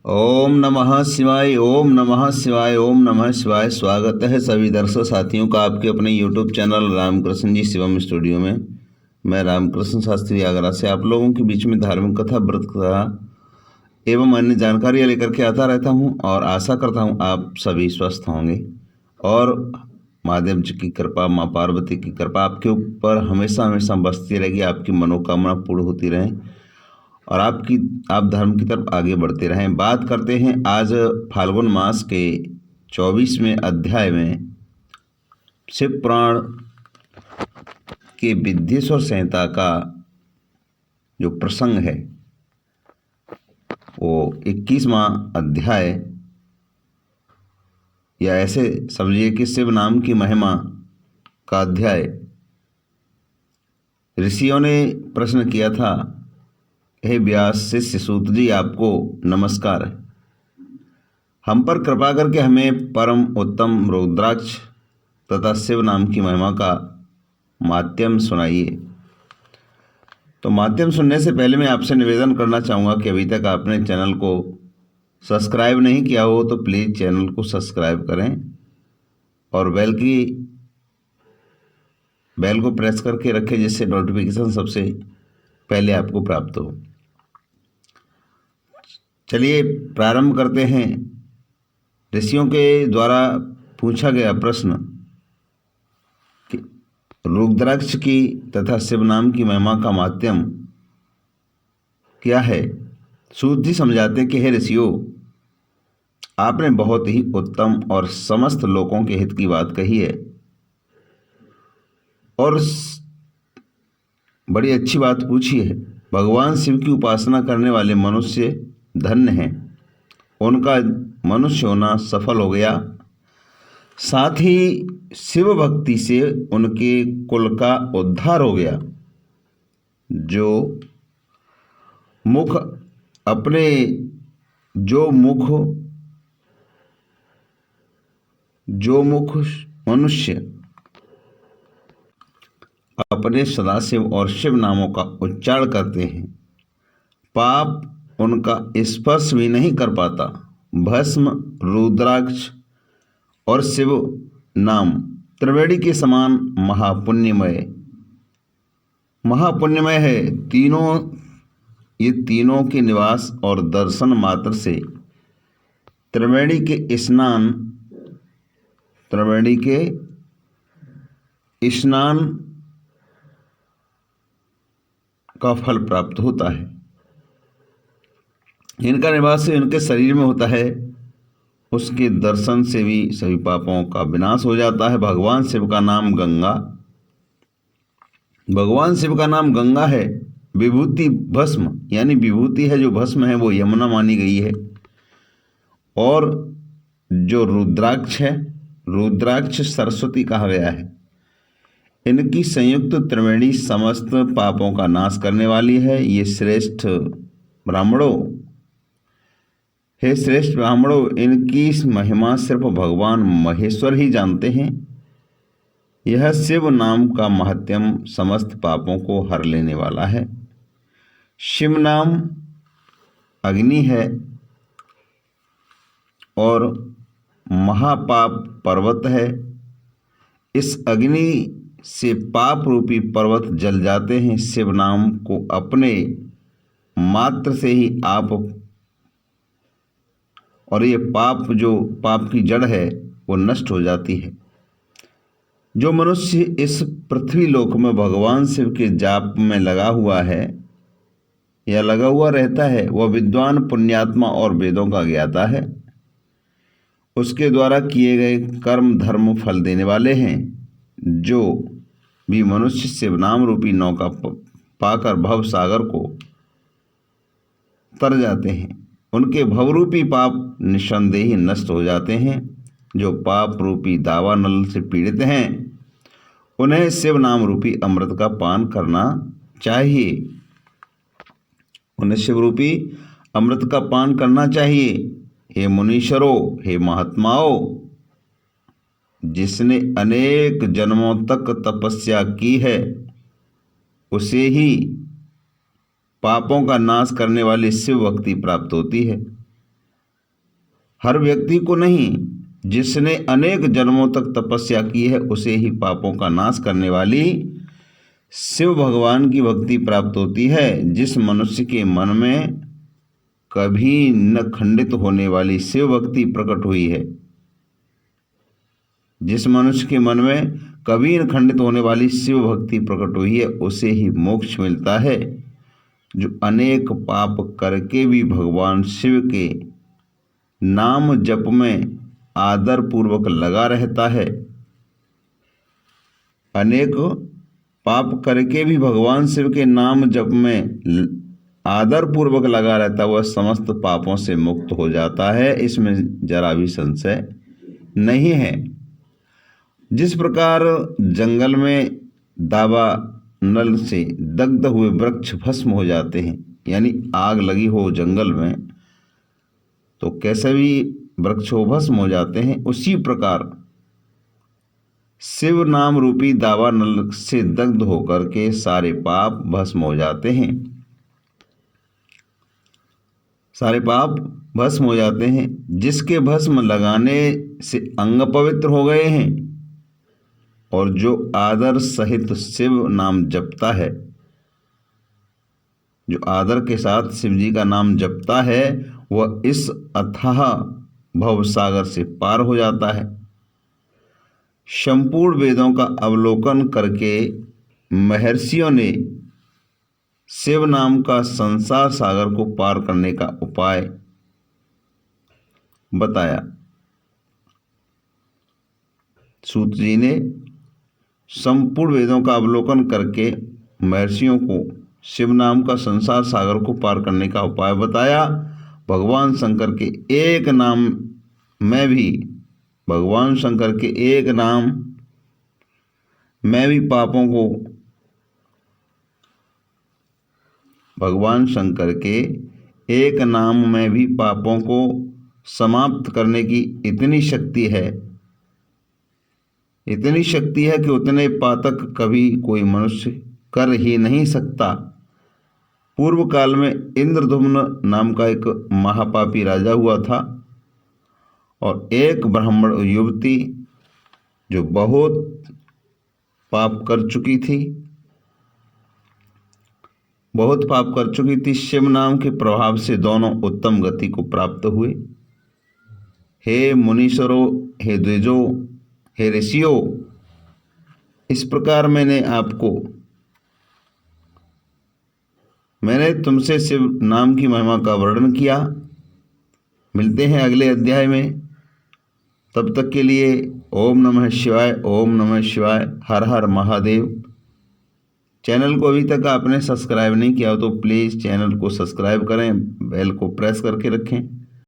ओम नमः शिवाय। ओम नमः शिवाय। ओम नमः शिवाय। स्वागत है सभी दर्शक साथियों का आपके अपने यूट्यूब चैनल रामकृष्ण जी शिवम स्टूडियो में। मैं रामकृष्ण शास्त्री आगरा से आप लोगों के बीच में धार्मिक कथा, व्रत कथा एवं अन्य जानकारियाँ लेकर के आता रहता हूँ और आशा करता हूँ आप सभी स्वस्थ होंगे और महादेव जी की कृपा, माँ पार्वती की कृपा आपके ऊपर हमेशा हमेशा बसती रहेगी, आपकी मनोकामना पूर्ण होती रहे और आप धर्म की तरफ आगे बढ़ते रहें। बात करते हैं आज फाल्गुन मास के 24वें अध्याय में शिव पुराण के विद्येश्वर संहिता का जो प्रसंग है वो 21वां अध्याय, या ऐसे समझिए कि शिव नाम की महिमा का अध्याय। ऋषियों ने प्रश्न किया था, हे व्यास शिष्य सूत जी, आपको नमस्कार है। हम पर कृपा करके हमें परम उत्तम रुद्राक्ष तथा शिव नाम की महिमा का माध्यम सुनाइए। तो माध्यम सुनने से पहले मैं आपसे निवेदन करना चाहूँगा कि अभी तक आपने चैनल को सब्सक्राइब नहीं किया हो तो प्लीज़ चैनल को सब्सक्राइब करें और बेल को प्रेस करके रखें, जिससे नोटिफिकेशन सबसे पहले आपको प्राप्त हो। चलिए प्रारंभ करते हैं। ऋषियों के द्वारा पूछा गया प्रश्न कि रुद्राक्ष की तथा शिव नाम की महिमा का माध्यम क्या है। सूत जी समझाते कि हे ऋषियों, आपने बहुत ही उत्तम और समस्त लोगों के हित की बात कही है और बड़ी अच्छी बात पूछी है। भगवान शिव की उपासना करने वाले मनुष्य धन्य हैं, उनका मनुष्य होना सफल हो गया। साथ ही शिव भक्ति से उनके कुल का उद्धार हो गया। जो मुख मनुष्य अपने सदाशिव और शिव नामों का उच्चारण करते हैं, पाप उनका स्पर्श भी नहीं कर पाता। भस्म, रुद्राक्ष और शिव नाम त्रिवेणी के समान महापुण्यमय है। ये तीनों के निवास और दर्शन मात्र से त्रिवेणी के स्नान का फल प्राप्त होता है। इनका निवास इनके शरीर में होता है, उसके दर्शन से भी सभी पापों का विनाश हो जाता है। भगवान शिव का नाम गंगा है। विभूति भस्म, यानी विभूति है जो भस्म है वो यमुना मानी गई है। और जो रुद्राक्ष है, रुद्राक्ष सरस्वती कहा गया है। इनकी संयुक्त त्रिवेणी समस्त पापों का नाश करने वाली है। ये श्रेष्ठ ब्राह्मणों, इनकी महिमा सिर्फ भगवान महेश्वर ही जानते हैं। यह शिव नाम का महात्म्य समस्त पापों को हर लेने वाला है। शिव नाम अग्नि है और महापाप पर्वत है। इस अग्नि से पाप रूपी पर्वत जल जाते हैं। शिव नाम को अपने मात्र से ही और ये पाप की जड़ है वो नष्ट हो जाती है। जो मनुष्य इस पृथ्वी लोक में भगवान शिव के जाप में लगा हुआ रहता है, वह विद्वान, पुण्यात्मा और वेदों का ज्ञाता है। उसके द्वारा किए गए कर्म धर्म फल देने वाले हैं। जो भी मनुष्य शिव नाम रूपी नौका पाकर भव सागर को तर जाते हैं, उनके भवरूपी पाप निस्संदेह नष्ट हो जाते हैं। जो पाप रूपी दावानल से पीड़ित हैं, उन्हें शिव नाम रूपी अमृत का पान करना चाहिए। हे मुनीश्वरों, हे महात्माओं, जिसने अनेक जन्मों तक तपस्या की है उसे ही पापों का नाश करने वाली शिव भक्ति प्राप्त होती है। हर व्यक्ति को नहीं, जिसने अनेक जन्मों तक तपस्या की है उसे ही पापों का नाश करने वाली शिव भगवान की भक्ति प्राप्त होती है। जिस मनुष्य के मन में कभी न खंडित होने वाली शिव भक्ति प्रकट हुई है, जिस मनुष्य के मन में कभी न खंडित होने वाली शिव भक्ति प्रकट हुई है उसे ही मोक्ष मिलता है। जो अनेक पाप करके भी भगवान शिव के नाम जप में आदर पूर्वक लगा रहता है, अनेक पाप करके भी भगवान शिव के नाम जप में आदर पूर्वक लगा रहता है, वह समस्त पापों से मुक्त हो जाता है। इसमें जरा भी संशय नहीं है। जिस प्रकार जंगल में दावा नल से दग्ध हुए वृक्ष भस्म हो जाते हैं, यानी आग लगी हो जंगल में तो कैसे भी वृक्ष भस्म हो जाते हैं, उसी प्रकार शिव नाम रूपी दावा नल से दग्ध होकर के सारे पाप भस्म हो जाते हैं, सारे पाप भस्म हो जाते हैं। जिसके भस्म लगाने से अंग पवित्र हो गए हैं और जो आदर सहित शिव नाम जपता है, जो आदर के साथ शिव जी का नाम जपता है, वह इस अथाह भव सागर से पार हो जाता है। संपूर्ण वेदों का अवलोकन करके महर्षियों ने शिव नाम का संसार सागर को पार करने का उपाय बताया। सूत जी ने संपूर्ण वेदों का अवलोकन करके महर्षियों को शिव नाम का संसार सागर को पार करने का उपाय बताया। भगवान शंकर के एक नाम में भी, भगवान शंकर के एक नाम में भी पापों को, भगवान शंकर के एक नाम में भी पापों को समाप्त करने की इतनी शक्ति है, इतनी शक्ति है कि उतने पातक कभी कोई मनुष्य कर ही नहीं सकता। पूर्व काल में इंद्रधुम्न नाम का एक महापापी राजा हुआ था और एक ब्राह्मण युवती जो बहुत पाप कर चुकी थी, बहुत पाप कर चुकी थी, शिव नाम के प्रभाव से दोनों उत्तम गति को प्राप्त हुए। हे मुनीश्वरों, हे द्विजो, हे ऋषियों, इस प्रकार मैंने तुमसे शिव नाम की महिमा का वर्णन किया। मिलते हैं अगले अध्याय में, तब तक के लिए ओम नमः शिवाय, ओम नमः शिवाय, हर हर महादेव। चैनल को अभी तक आपने सब्सक्राइब नहीं किया हो तो प्लीज़ चैनल को सब्सक्राइब करें, बेल को प्रेस करके रखें।